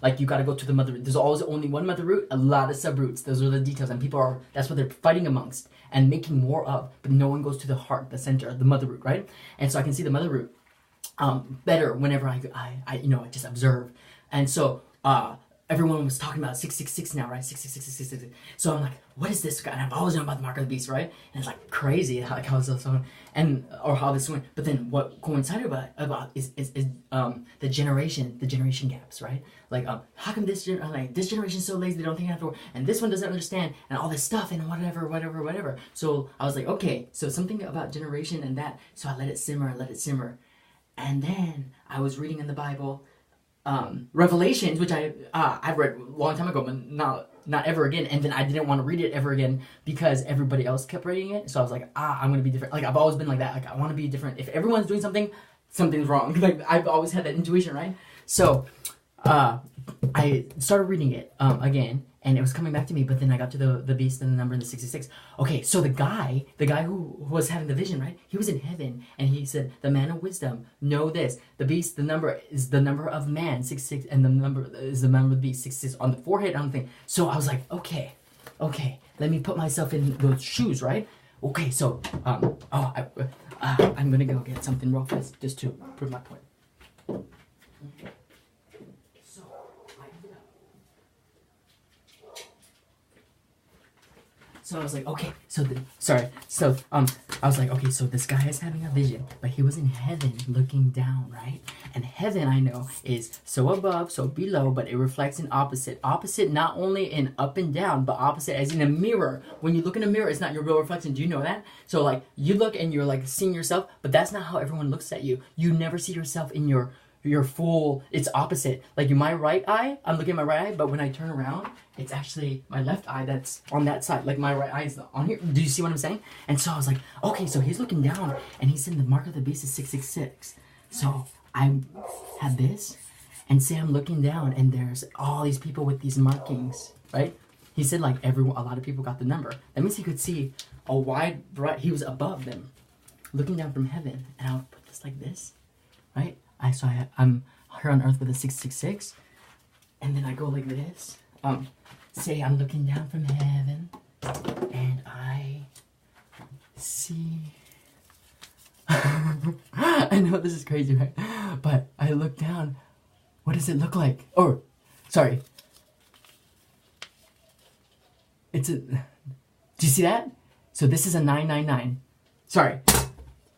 Like, you got to go to the mother root. There's always only one mother root, a lot of subroots. Those are the details, and that's what they're fighting amongst and making more of. But no one goes to the heart, the center, the mother root, right? And so I can see the mother root better whenever I just observe. And so everyone was talking about 666 now, right? 666. So I'm like, what is this? And I've always known about the mark of the beast, right? And it's like crazy how it's so, and or how this went. But then what coincided about is the generation gaps, right? Like, how come this generation is so lazy, they don't think after, and this one doesn't understand, and all this stuff, and whatever. So I was like, okay, so something about generation and that. So I let it simmer, and then I was reading in the Bible, Revelations, which I've read a long time ago, but not ever again. And then I didn't want to read it ever again because everybody else kept reading it. So I was like, I'm gonna be different. Like, I've always been like that. Like, I want to be different. If everyone's doing something, something's wrong. Like, I've always had that intuition, right? So I started reading it again, and it was coming back to me. But then I got to the beast and the number and the 66. Okay, so the guy who was having the vision, right? He was in heaven, and he said, "The man of wisdom, know this: the beast, the number is the number of man, 66, and the number is the number of the beast, 66 on the forehead, on the thing." So I was like, okay, let me put myself in those shoes, right? Okay, so I'm gonna go get something real fast just to prove my point. Okay. So I was like, okay, I was like, okay, so this guy is having a vision, but he was in heaven looking down, right? And heaven, I know, is so above, so below, but it reflects in opposite. Opposite not only in up and down, but opposite as in a mirror. When you look in a mirror, it's not your real reflection. Do you know that? So, like, you look and you're, like, seeing yourself, but that's not how everyone looks at you. You never see yourself in your full, it's opposite. Like, in my right eye, I'm looking at my right eye, but when I turn around, it's actually my left eye that's on that side. Like, my right eye is on here. Do you see what I'm saying? And so I was like, okay, so he's looking down, and he said the mark of the beast is 666. So I had this, and say I'm looking down, and there's all these people with these markings, right? He said, like, a lot of people got the number. That means he could see a wide variety. He was above them, looking down from heaven. And I would put this like this, right? I'm here on earth with a 666, and then I go like this. Say I'm looking down from heaven, and I see. I know this is crazy, right? But I look down. What does it look like? Oh, sorry. Do you see that? So this is a 999. Sorry,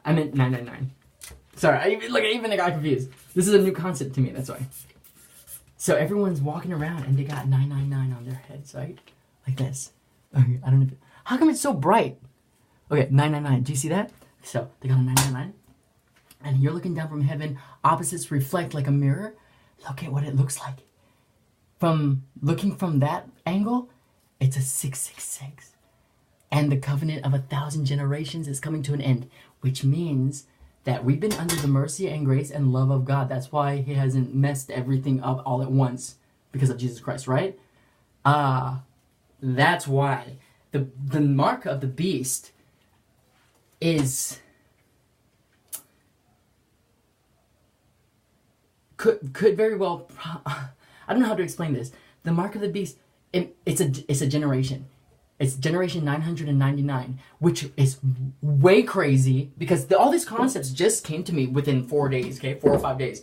I meant 999. Sorry, I even got confused. This is a new concept to me, that's why. So everyone's walking around and they got 999 on their heads, right? Like this. Okay, I don't know. How come it's so bright? Okay, 999. Do you see that? So they got a 999. And you're looking down from heaven. Opposites reflect like a mirror. Look at what it looks like. Looking from that angle, it's a 666. And the covenant of 1,000 generations is coming to an end, which means that we've been under the mercy and grace and love of God. That's why he hasn't messed everything up all at once, because of Jesus Christ, right? That's why the mark of the beast is could very well, I don't know how to explain this. The mark of the beast, it's a generation. It's generation 999, which is way crazy because all these concepts just came to me within 4 days, okay? 4 or 5 days.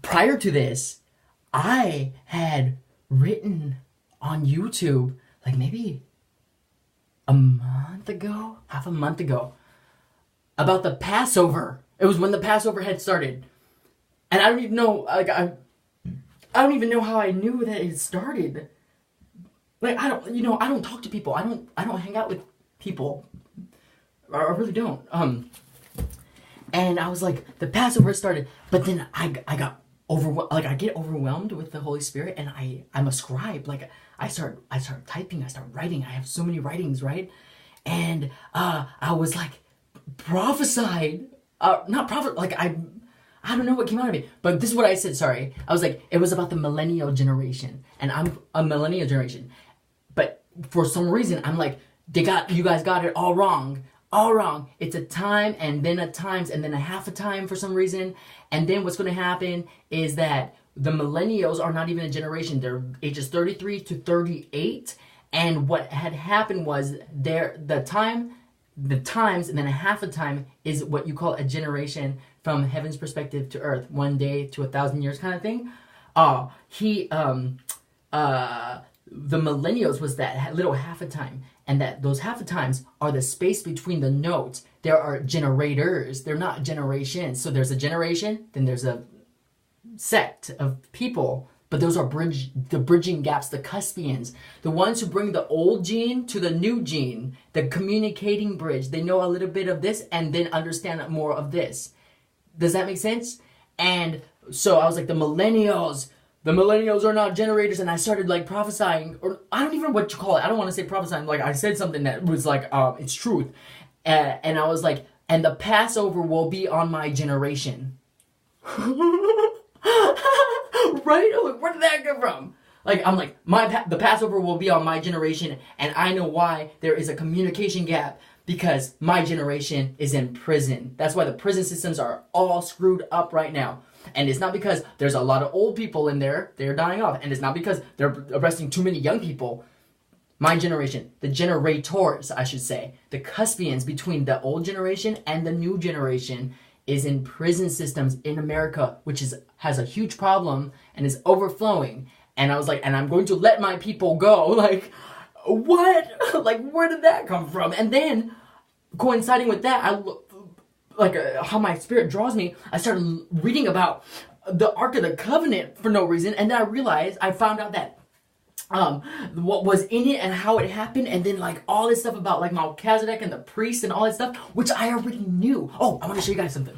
Prior to this, I had written on YouTube, like maybe half a month ago, about the Passover. It was when the Passover had started. And I don't even know, like, I don't even know how I knew that it started. Like, I don't talk to people. I don't hang out with people. I really don't. And I was like, the Passover started, but then I got overwhelmed. Like, I get overwhelmed with the Holy Spirit, and I'm a scribe. Like, I start typing, I start writing. I have so many writings, right? And I was like, prophesied. Not prophet. Like, I don't know what came out of me, but this is what I said. Sorry, I was like, it was about the millennial generation, and I'm a millennial generation. But for some reason, I'm like, you guys got it all wrong. All wrong. It's a time and then a times and then a half a time for some reason. And then what's going to happen is that the millennials are not even a generation. They're ages 33 to 38. And what had happened was the times, and then a half a time is what you call a generation from heaven's perspective to earth. 1 day to 1,000 years kind of thing. The millennials was that little half a time. And that those half a times are the space between the notes. There are generators. They're not generations. So there's a generation, then there's a sect of people. But those are the bridging gaps, the cuspians, the ones who bring the old gene to the new gene, the communicating bridge. They know a little bit of this and then understand more of this. Does that make sense? And so I was like, the millennials are not generators. And I started like prophesying, or I don't even know what you call it. I don't want to say prophesying. Like I said something that was like, it's truth. And I was like, and the Passover will be on my generation. Right? I'm like, where did that come from? Like, I'm like, the Passover will be on my generation, and I know why there is a communication gap, because my generation is in prison. That's why the prison systems are all screwed up right now. And it's not because there's a lot of old people in there, they're dying off, and it's not because they're arresting too many young people. My generation, the generators, I should say, the cuspians between the old generation and the new generation is in prison systems in America, which has a huge problem and is overflowing. And I was like, and I'm going to let my people go. Like, what? Like, where did that come from? And then, coinciding with that, how my spirit draws me, I started reading about the Ark of the Covenant for no reason. And then I found out that what was in it and how it happened, and then like all this stuff about like Melchizedek and the priest and all that stuff, which I already knew. Oh, I want to show you guys something.